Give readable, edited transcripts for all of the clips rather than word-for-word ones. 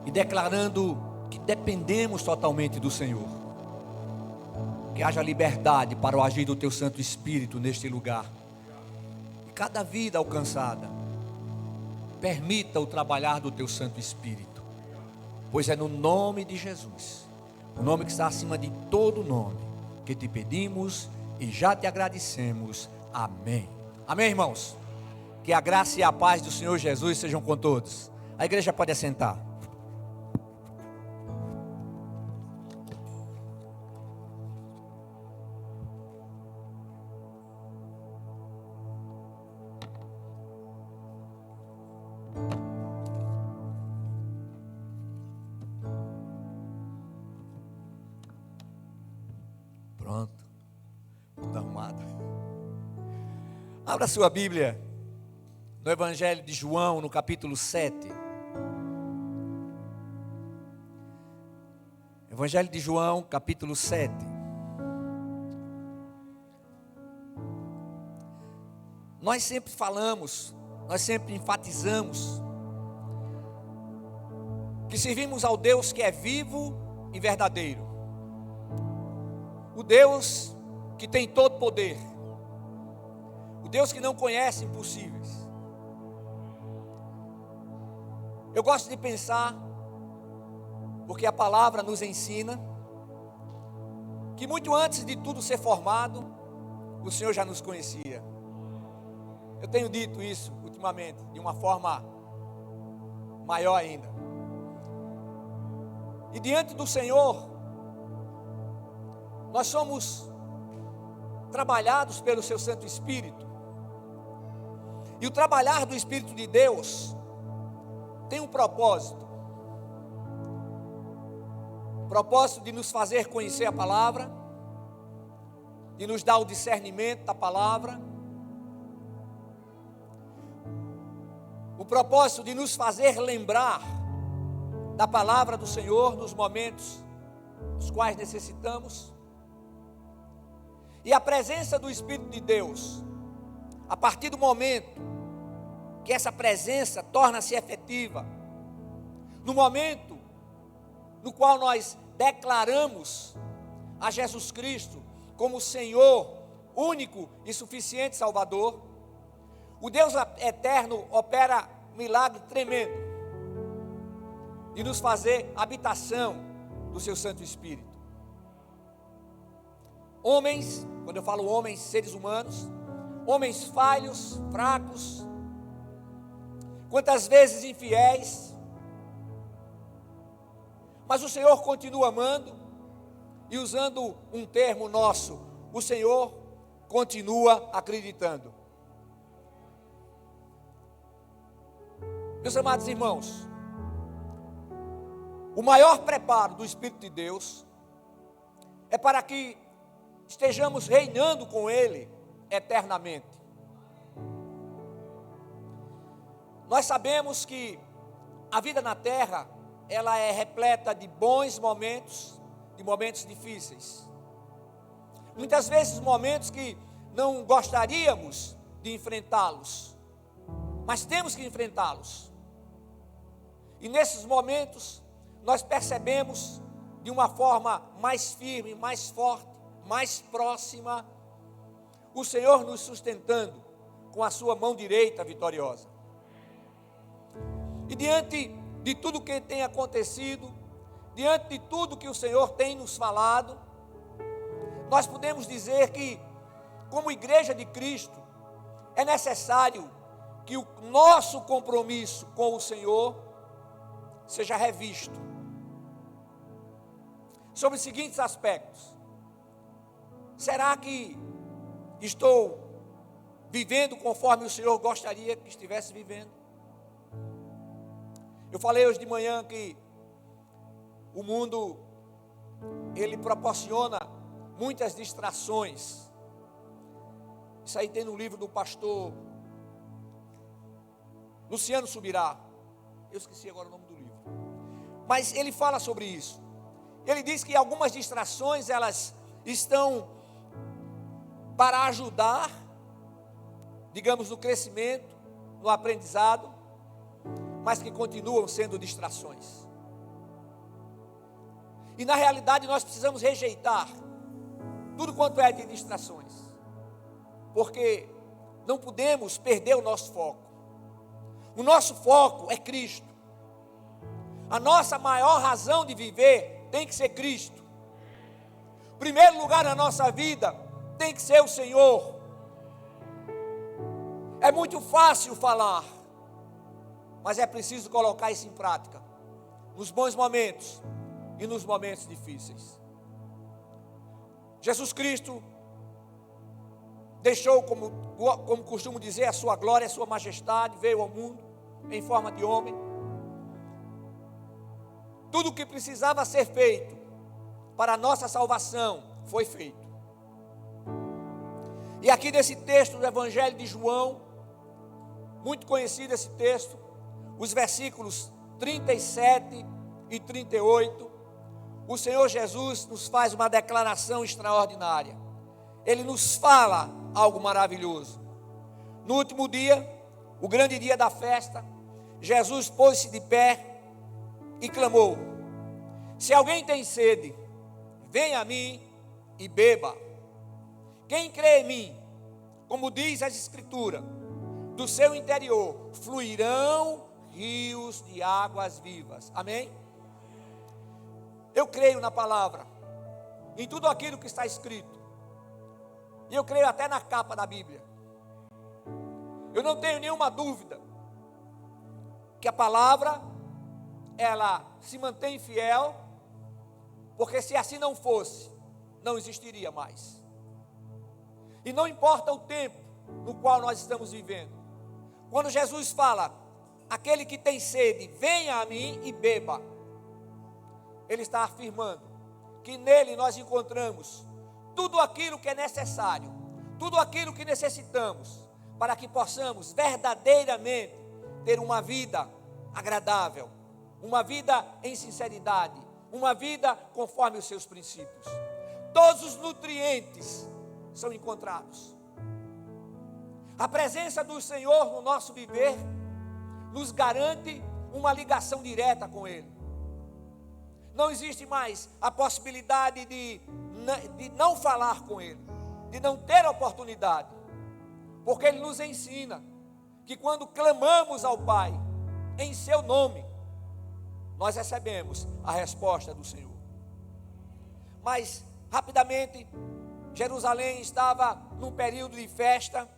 e declarando que dependemos totalmente do Senhor. Que haja liberdade para o agir do Teu Santo Espírito neste lugar. E cada vida alcançada, permita o trabalhar do Teu Santo Espírito. Pois é no nome de Jesus, o nome que está acima de todo nome, que te pedimos e já te agradecemos. Amém. Amém, irmãos? Que a graça e a paz do Senhor Jesus sejam com todos. A igreja pode assentar. Pronto. Está arrumado. Abra sua Bíblia no Evangelho de João, no capítulo 7. Evangelho de João, capítulo 7. Nós sempre falamos, nós sempre enfatizamos que servimos ao Deus que é vivo e verdadeiro. O Deus que tem todo poder. O Deus que não conhece impossíveis. Eu gosto de pensar, porque a palavra nos ensina, que muito antes de tudo ser formado, o Senhor já nos conhecia. Eu tenho dito isso ultimamente, de uma forma maior ainda. E diante do Senhor, nós somos trabalhados pelo seu Santo Espírito. E o trabalhar do Espírito de Deus tem um propósito. O propósito de nos fazer conhecer a palavra, de nos dar o discernimento da palavra. O propósito de nos fazer lembrar da palavra do Senhor nos momentos dos quais necessitamos. E a presença do Espírito de Deus, a partir do momento que essa presença torna-se efetiva, no momento no qual nós declaramos a Jesus Cristo como Senhor, único e suficiente Salvador, o Deus eterno opera um milagre tremendo de nos fazer habitação do seu Santo Espírito. Homens, quando eu falo homens, seres humanos, homens falhos, fracos, quantas vezes infiéis, mas o Senhor continua amando, e usando um termo nosso, o Senhor continua acreditando. Meus amados irmãos, o maior preparo do Espírito de Deus é para que estejamos reinando com Ele eternamente. Nós sabemos que a vida na terra, ela é repleta de bons momentos, de momentos difíceis. Muitas vezes momentos que não gostaríamos de enfrentá-los, mas temos que enfrentá-los. E nesses momentos, nós percebemos de uma forma mais firme, mais forte, mais próxima, o Senhor nos sustentando com a sua mão direita vitoriosa. E diante de tudo que tem acontecido, diante de tudo que o Senhor tem nos falado, nós podemos dizer que, como igreja de Cristo, é necessário que o nosso compromisso com o Senhor seja revisto sobre os seguintes aspectos. Será que estou vivendo conforme o Senhor gostaria que estivesse vivendo? Eu falei hoje de manhã que o mundo, ele proporciona muitas distrações. Isso aí tem no livro do pastor Luciano Subirá. Eu esqueci agora o nome do livro. Mas ele fala sobre isso. Ele diz que algumas distrações, elas estão para ajudar, digamos, no crescimento, no aprendizado, mas que continuam sendo distrações. E na realidade nós precisamos rejeitar tudo quanto é de distrações, porque não podemos perder o nosso foco. O nosso foco é Cristo. A nossa maior razão de viver tem que ser Cristo. O primeiro lugar na nossa vida tem que ser o Senhor. É muito fácil falar, mas é preciso colocar isso em prática, nos bons momentos e nos momentos difíceis. Jesus Cristo deixou, como costumo dizer, a sua glória, a sua majestade, veio ao mundo em forma de homem. Tudo o que precisava ser feito para a nossa salvação foi feito. E aqui nesse texto do Evangelho de João, muito conhecido esse texto, os versículos 37 e 38, o Senhor Jesus nos faz uma declaração extraordinária. Ele nos fala algo maravilhoso. No último dia, o grande dia da festa, Jesus pôs-se de pé e clamou: se alguém tem sede, venha a mim e beba. Quem crê em mim, como diz as Escrituras, do seu interior fluirão rios de águas vivas. Amém? Eu creio na palavra, em tudo aquilo que está escrito, e eu creio até na capa da Bíblia. Eu não tenho nenhuma dúvida que a palavra, ela se mantém fiel, porque se assim não fosse, não existiria mais. E não importa o tempo no qual nós estamos vivendo. Quando Jesus fala, aquele que tem sede, venha a mim e beba, Ele está afirmando que nele nós encontramos tudo aquilo que é necessário, tudo aquilo que necessitamos, para que possamos verdadeiramente ter uma vida agradável, uma vida em sinceridade, uma vida conforme os seus princípios. Todos os nutrientes são encontrados. A presença do Senhor no nosso viver nos garante uma ligação direta com Ele. Não existe mais a possibilidade de não falar com Ele, de não ter oportunidade, porque Ele nos ensina que quando clamamos ao Pai em seu nome, nós recebemos a resposta do Senhor. Mas, rapidamente, Jerusalém estava num período de festa,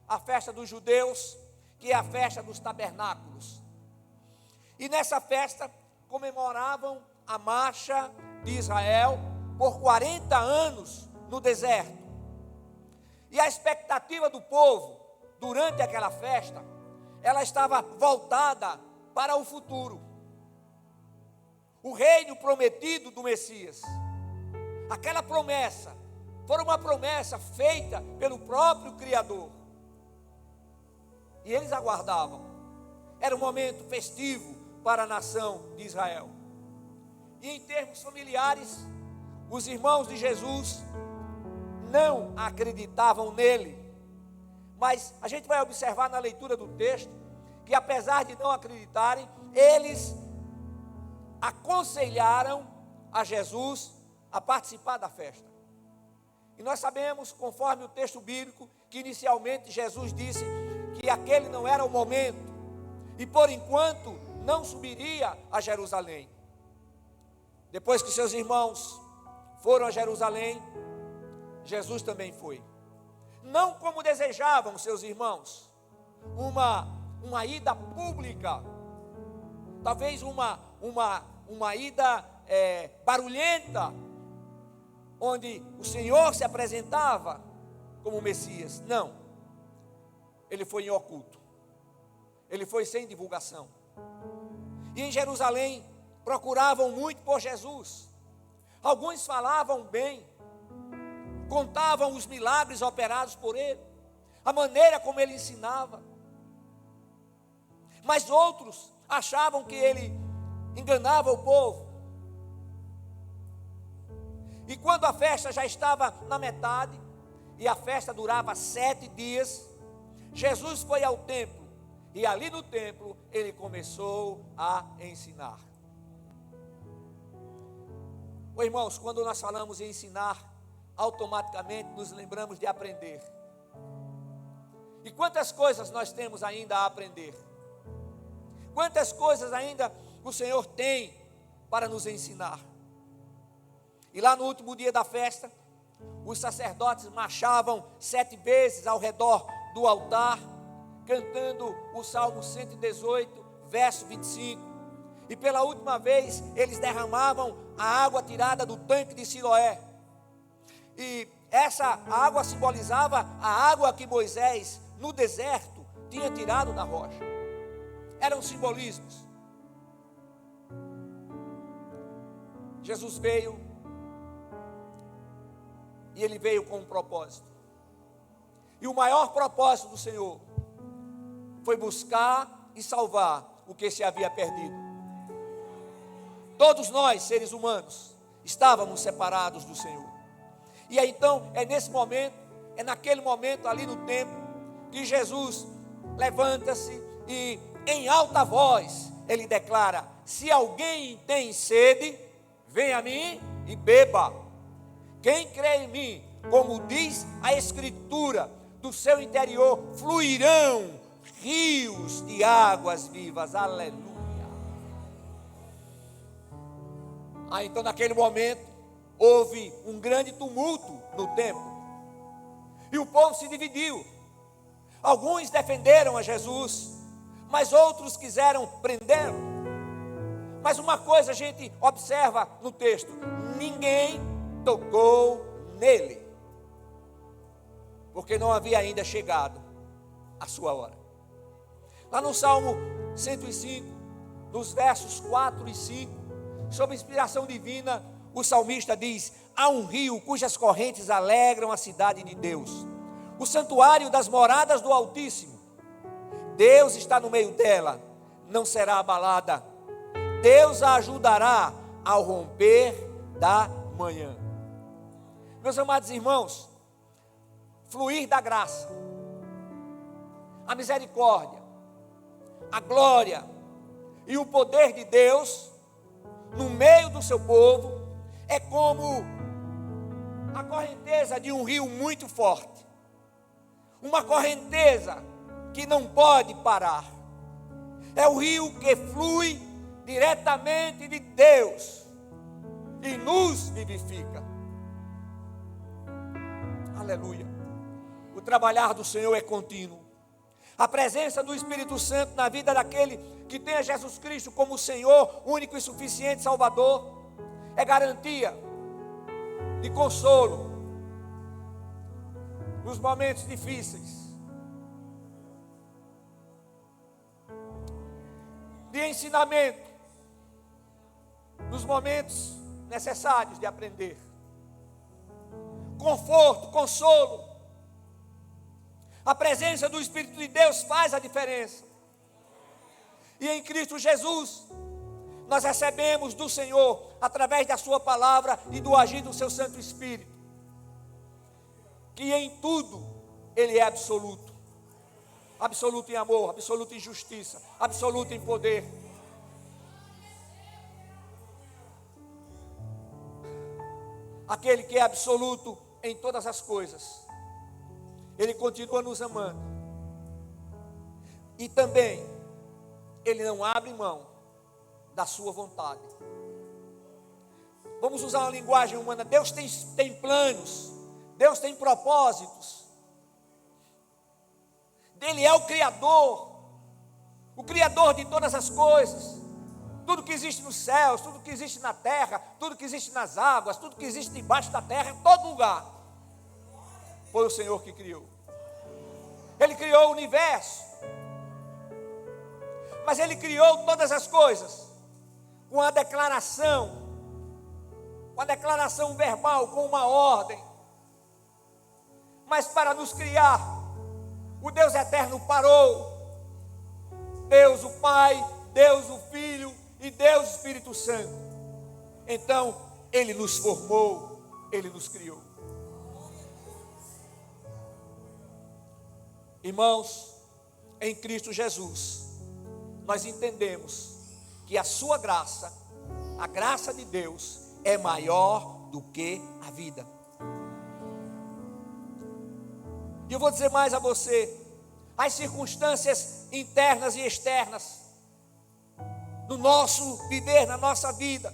a festa dos judeus, que é a festa dos tabernáculos. E nessa festa comemoravam a marcha de Israel por 40 anos no deserto. E a expectativa do povo durante aquela festa, ela estava voltada para o futuro. O reino prometido do Messias. Aquela promessa foi uma promessa feita pelo próprio Criador. E eles aguardavam. Era um momento festivo para a nação de Israel. E em termos familiares, os irmãos de Jesus não acreditavam nele. Mas a gente vai observar na leitura do texto que, apesar de não acreditarem, eles aconselharam a Jesus a participar da festa. E nós sabemos, conforme o texto bíblico, que inicialmente Jesus disse que aquele não era o momento, e por enquanto não subiria a Jerusalém. Depois que seus irmãos foram a Jerusalém, Jesus também foi. Não como desejavam seus irmãos, uma ida pública, talvez uma ida barulhenta, onde o Senhor se apresentava como Messias. Não, ele foi em oculto, ele foi sem divulgação. E em Jerusalém procuravam muito por Jesus. Alguns falavam bem, contavam os milagres operados por ele, a maneira como ele ensinava. Mas outros achavam que ele enganava o povo. E quando a festa já estava na metade, e a festa durava 7 dias, Jesus foi ao templo, e ali no templo ele começou a ensinar. Irmãos, quando nós falamos em ensinar, automaticamente nos lembramos de aprender. E quantas coisas nós temos ainda a aprender? Quantas coisas ainda o Senhor tem para nos ensinar? E lá no último dia da festa, os sacerdotes marchavam 7 vezes ao redor do altar, cantando o Salmo 118, verso 25. E pela última vez, eles derramavam a água tirada do tanque de Siloé. E essa água simbolizava a água que Moisés, no deserto, tinha tirado da rocha. Eram simbolismos. Jesus veio, e Ele veio com um propósito. E o maior propósito do Senhor foi buscar e salvar o que se havia perdido. Todos nós, seres humanos, estávamos separados do Senhor. E aí então, é naquele momento ali no templo, que Jesus levanta-se e em alta voz, Ele declara: se alguém tem sede, venha a mim e beba. Quem crê em mim, como diz a Escritura, do seu interior fluirão rios de águas vivas. Aleluia. Então naquele momento, houve um grande tumulto no templo. E o povo se dividiu. Alguns defenderam a Jesus, mas outros quiseram prendê-lo. Mas uma coisa a gente observa no texto: ninguém tocou nele, porque não havia ainda chegado a sua hora. Lá no Salmo 105, nos versos 4 e 5, sob inspiração divina, o salmista diz: há um rio cujas correntes alegram a cidade de Deus, o santuário das moradas do Altíssimo. Deus está no meio dela, não será abalada. Deus a ajudará ao romper da manhã. Meus amados irmãos, fluir da graça, a misericórdia, a glória e o poder de Deus no meio do seu povo é como a correnteza de um rio muito forte, uma correnteza que não pode parar. É o rio que flui diretamente de Deus e nos vivifica. Aleluia. O trabalhar do Senhor é contínuo. A presença do Espírito Santo na vida daquele que tem a Jesus Cristo como Senhor, único e suficiente Salvador, é garantia de consolo nos momentos difíceis, de ensinamento nos momentos necessários de aprender, conforto, consolo. A presença do Espírito de Deus faz a diferença. E em Cristo Jesus, nós recebemos do Senhor, através da sua palavra e do agir do seu Santo Espírito, que em tudo Ele é absoluto. Absoluto em amor, absoluto em justiça, absoluto em poder. Aquele que é absoluto em todas as coisas, Ele continua nos amando. E também, Ele não abre mão da sua vontade. Vamos usar uma linguagem humana. Deus tem planos, Deus tem propósitos. Ele é o Criador de todas as coisas. Tudo que existe nos céus, tudo que existe na terra, tudo que existe nas águas, tudo que existe debaixo da terra, em todo lugar, foi o Senhor que criou. Ele criou o universo, mas Ele criou todas as coisas com a declaração verbal, com uma ordem. Mas para nos criar, o Deus eterno parou. Deus o Pai, Deus o Filho e Deus o Espírito Santo. Então, Ele nos formou, Ele nos criou. Irmãos, em Cristo Jesus, nós entendemos que a sua graça, a graça de Deus, é maior do que a vida. E eu vou dizer mais a você: as circunstâncias internas e externas no nosso viver, na nossa vida,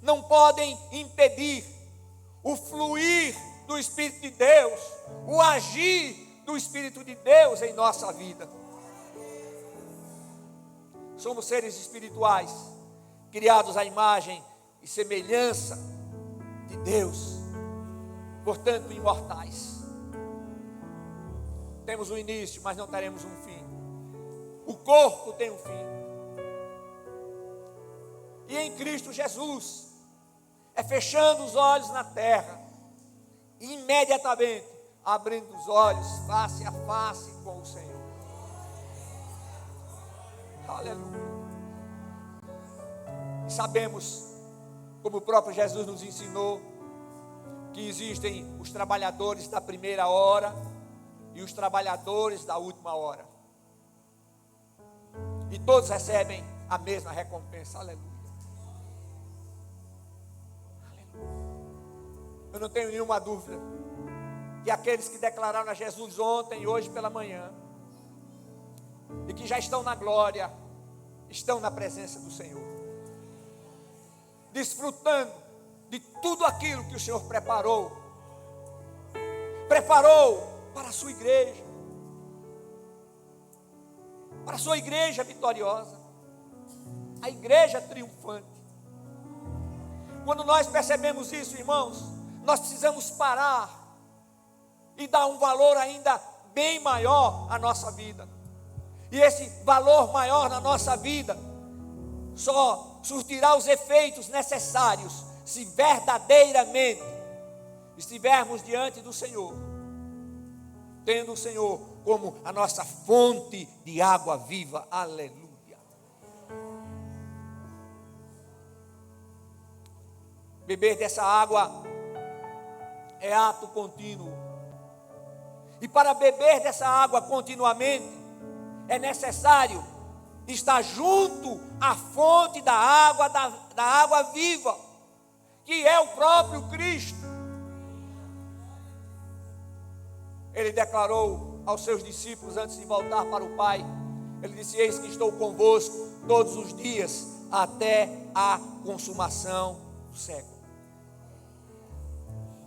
não podem impedir o fluir do Espírito de Deus, o agir do Espírito de Deus em nossa vida. Somos seres espirituais, criados à imagem e semelhança de Deus, portanto imortais. Temos um início, mas não teremos um fim. O corpo tem um fim. E em Cristo Jesus, é fechando os olhos na terra, e imediatamente abrindo os olhos face a face com o Senhor. Aleluia. E sabemos, como o próprio Jesus nos ensinou, que existem os trabalhadores da primeira hora e os trabalhadores da última hora. E todos recebem a mesma recompensa. Aleluia. Eu não tenho nenhuma dúvida que aqueles que declararam a Jesus ontem e hoje pela manhã, e que já estão na glória, estão na presença do Senhor, desfrutando de tudo aquilo que o Senhor preparou para a sua igreja, para a sua igreja vitoriosa, a igreja triunfante. Quando nós percebemos isso, irmãos, nós precisamos parar e dar um valor ainda bem maior à nossa vida. E esse valor maior na nossa vida só surtirá os efeitos necessários se verdadeiramente estivermos diante do Senhor, tendo o Senhor como a nossa fonte de água viva. Aleluia. Beber dessa água é ato contínuo. E para beber dessa água continuamente, é necessário estar junto à fonte da água viva, que é o próprio Cristo. Ele declarou aos seus discípulos antes de voltar para o Pai, ele disse: eis que estou convosco todos os dias, até a consumação do século.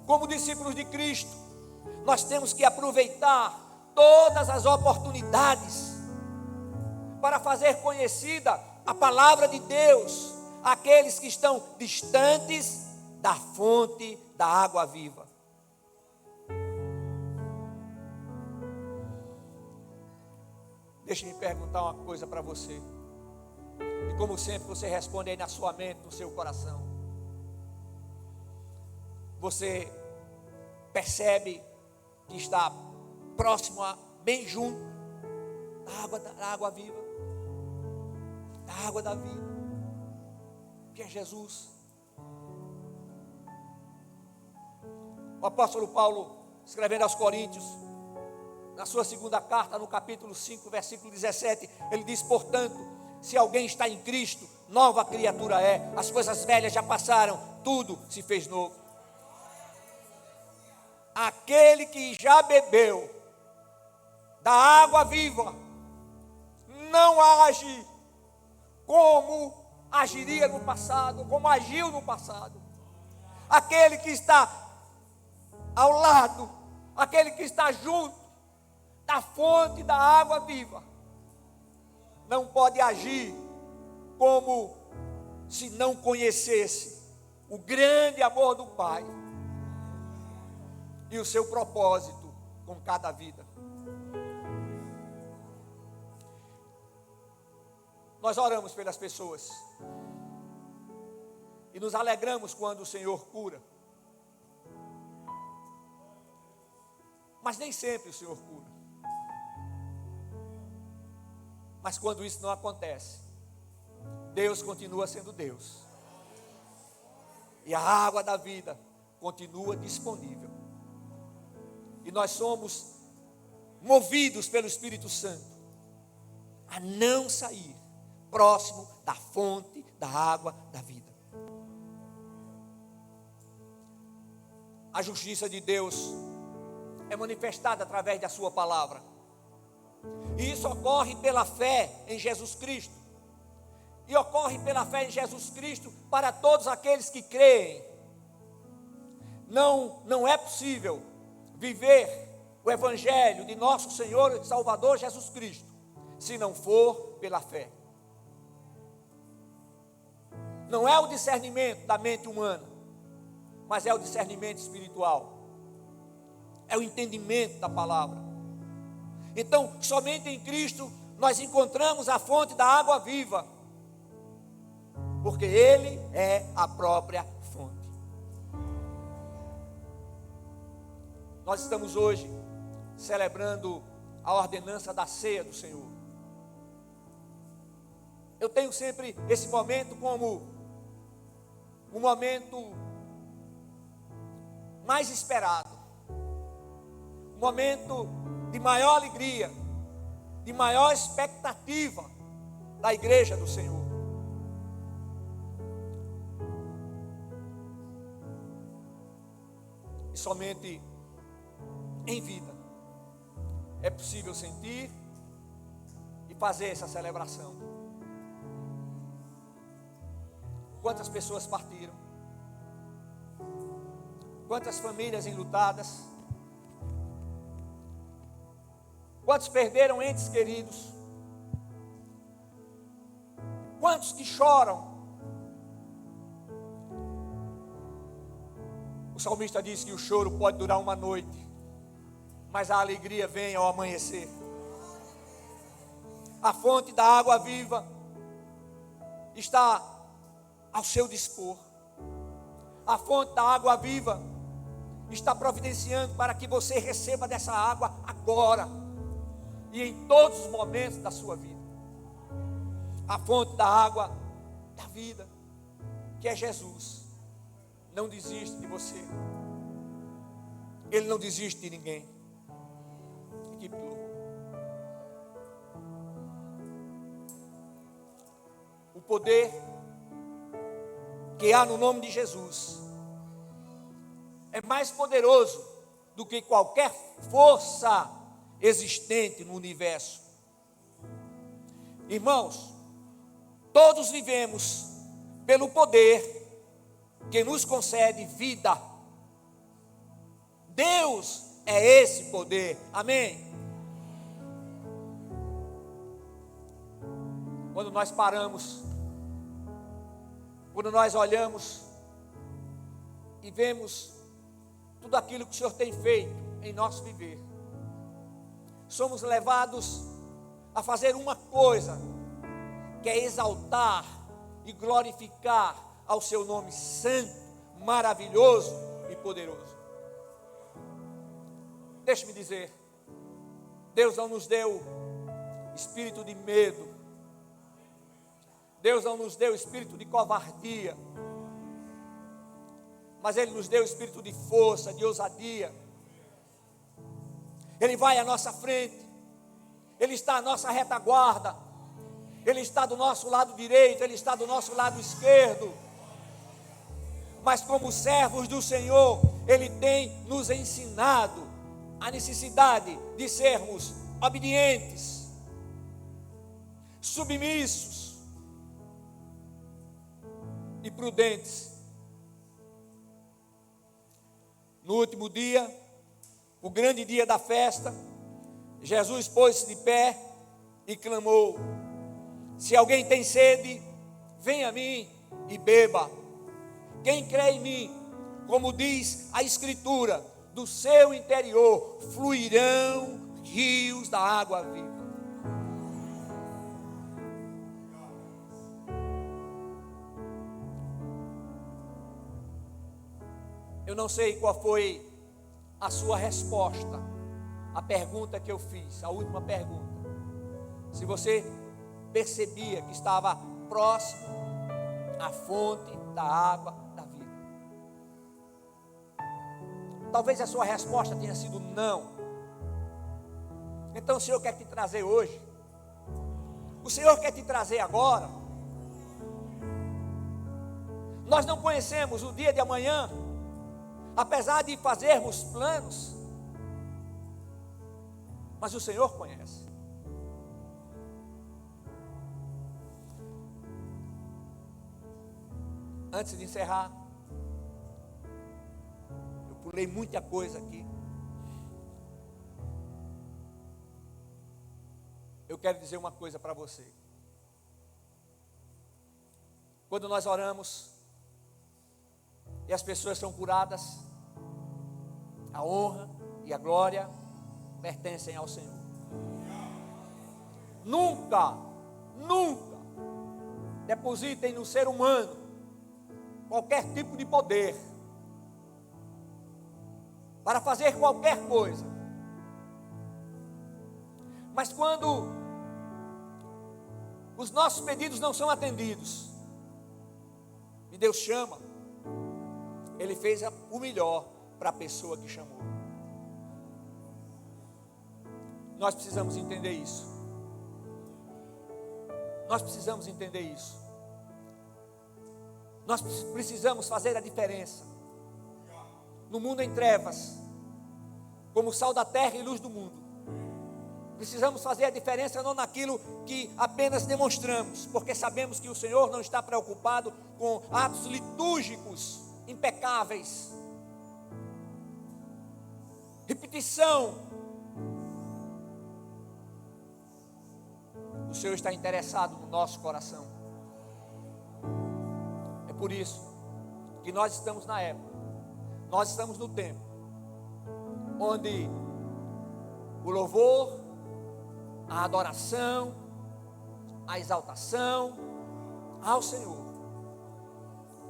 Como discípulos de Cristo, nós temos que aproveitar todas as oportunidades para fazer conhecida a palavra de Deus àqueles que estão distantes da fonte da água viva. Deixe-me perguntar uma coisa para você, e como sempre você responde aí na sua mente, no seu coração. Você percebe que está próximo, bem junto da água viva, da água da vida, que é Jesus. O apóstolo Paulo, escrevendo aos Coríntios, na sua segunda carta, no capítulo 5, versículo 17, ele diz: portanto, se alguém está em Cristo, nova criatura é, as coisas velhas já passaram, tudo se fez novo. Aquele que já bebeu da água viva não age como agiria no passado, como agiu no passado. Aquele que está ao lado, aquele que está junto da fonte da água viva, não pode agir como se não conhecesse o grande amor do Pai e o seu propósito com cada vida. Nós oramos pelas pessoas e nos alegramos quando o Senhor cura, mas nem sempre o Senhor cura. Mas quando isso não acontece, Deus continua sendo Deus, e a água da vida continua disponível. E nós somos movidos pelo Espírito Santo a não sair próximo da fonte da água da vida. a justiça de Deus é manifestada através da sua palavra. E isso ocorre pela fé em Jesus Cristo. E ocorre pela fé em Jesus Cristo para todos aqueles que creem. Não é possível viver o Evangelho de nosso Senhor e Salvador Jesus Cristo se não for pela fé. Não é o discernimento da mente humana, mas é o discernimento espiritual. É o entendimento da palavra. Então, somente em Cristo nós encontramos a fonte da água viva, porque Ele é a própria fonte. Nós estamos hoje celebrando a ordenança da ceia do Senhor. Eu tenho sempre esse momento como um momento mais esperado, um momento de maior alegria, de maior expectativa da igreja do Senhor. E somente em vida é possível sentir e fazer essa celebração. Quantas pessoas partiram? Quantas famílias enlutadas? Quantos perderam entes queridos? Quantos que choram? O salmista diz que o choro pode durar uma noite, mas a alegria vem ao amanhecer. A fonte da água viva está ao seu dispor. A fonte da água viva está providenciando para que você receba dessa água agora e em todos os momentos da sua vida. A fonte da água da vida, que é Jesus, não desiste de você. Ele não desiste de ninguém. Equipe do louvor. O poder que há no nome de Jesus é mais poderoso do que qualquer força existente no universo. Irmãos, todos vivemos pelo poder que nos concede vida. Deus é esse poder, amém? Quando nós paramos, quando nós olhamos e vemos tudo aquilo que o Senhor tem feito em nosso viver, somos levados a fazer uma coisa, que é exaltar e glorificar ao seu nome santo, maravilhoso e poderoso. Deixe-me dizer, Deus não nos deu espírito de medo, Deus não nos deu espírito de covardia, mas Ele nos deu espírito de força, de ousadia. Ele vai à nossa frente, Ele está à nossa retaguarda, Ele está do nosso lado direito, Ele está do nosso lado esquerdo. Mas como servos do Senhor, Ele tem nos ensinado a necessidade de sermos obedientes, submissos e prudentes. No último dia, o grande dia da festa, Jesus pôs-se de pé e clamou: se alguém tem sede, venha a mim e beba. Quem crê em mim, como diz a Escritura, do seu interior fluirão rios da água viva. Eu não sei qual foi a sua resposta à pergunta que eu fiz, a última pergunta. Se você percebia que estava próximo à fonte da água da vida. Talvez a sua resposta tenha sido não. Então o Senhor quer te trazer hoje. O Senhor quer te trazer agora. Nós não conhecemos o dia de amanhã. apesar de fazermos planos, mas o Senhor conhece. Antes de encerrar, eu pulei muita coisa aqui. Eu quero dizer uma coisa para você. Quando nós oramos e as pessoas são curadas, a honra e a glória pertencem ao Senhor. Nunca depositem no ser humano qualquer tipo de poder para fazer qualquer coisa. Mas quando os nossos pedidos não são atendidos, e Deus chama, Ele fez o melhor para a pessoa que chamou. Nós precisamos entender isso. Nós precisamos entender isso. Nós precisamos fazer a diferença. No mundo em trevas, como sal da terra e luz do mundo. Precisamos fazer a diferença não naquilo que apenas demonstramos, porque sabemos que o Senhor não está preocupado com atos litúrgicos impecáveis, repetição. O Senhor está interessado no nosso coração. É por isso que nós estamos na época, nós estamos no tempo, onde o louvor, a adoração, a exaltação ao Senhor,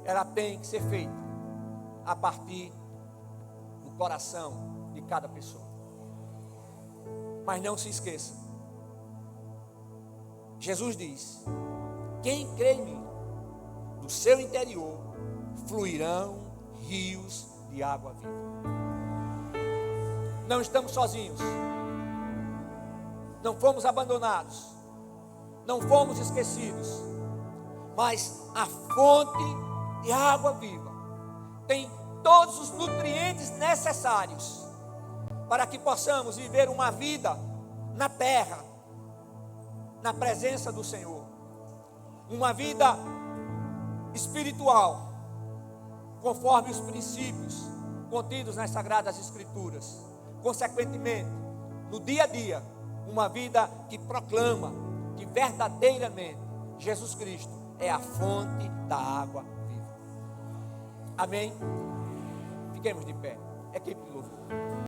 ela tem que ser feita a partir do coração de cada pessoa. Mas não se esqueça, Jesus diz: quem crê em mim, do seu interior fluirão rios de água viva. Não estamos sozinhos. Não fomos abandonados, não fomos esquecidos, mas a fonte de água viva tem todos os nutrientes necessários para que possamos viver uma vida na terra, na presença do Senhor, uma vida espiritual, conforme os princípios contidos nas Sagradas Escrituras. Consequentemente, no dia a dia, uma vida que proclama que verdadeiramente Jesus Cristo é a fonte da água viva. Amém? Fiquemos de pé. Equipe de louvor.